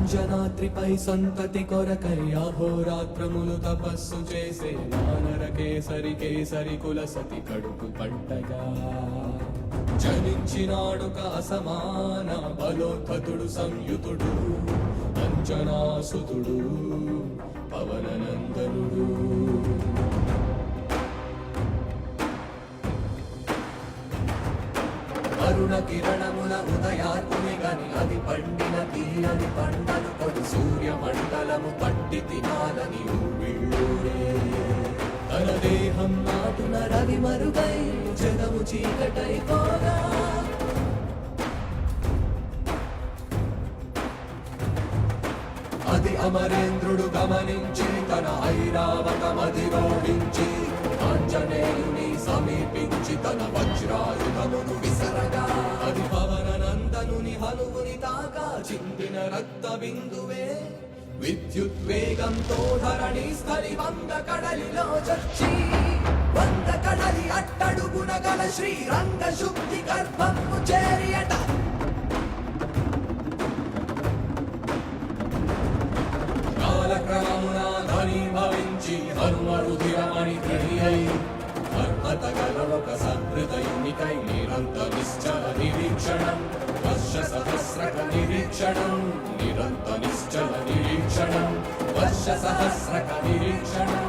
అంజనాద్రిపై సంతతి కొరకై అహోరాత్రములు తపస్సు చేసే వానర కేసరి కేసరి కుల సతి కడుపు పంటగా జనించినాడుక అసమాన బలోద్ధతుడు సంయుతుడు అంజనాసుతుడు పవననందనుడు. అరుణ కిరణముల ఉదయాత్మి గని అది పండిన తీయని పంటలు కొడు సూర్య మండలము పట్టి తినాలని ఊళ్ళూరే. తన దేహం నాటున రవి మరుగై జగము చీకటైపోగా అది అమరేంద్రుడు గమనించి తన ఐరావతమధిరోడించి ఆంజనేయుని సమీపించి తన వజ్రాయుధమును విసరగా అది పవననందనుని హనువుని తాగా చిందిన రక్త బిందువే విద్యుద్వేగంతో ధరణి స్థలి వంద కడలిలో చచ్చి వంద కడలి అట్టడుగున గల శ్రీరంగ శుద్ధి గర్భము చేరియట. కాలక్రమమున ధని భవించి హనుమరుధిరమణి ధనియై అర్హతగల ఒక సహృదయునికై నిరంత నిశ్చల నిరీక్షణం వర్ష సహస్రక నిరీక్షణం నిరంత నిశ్చల నిరీక్షణం వర్ష సహస్రక నిరీక్షణం.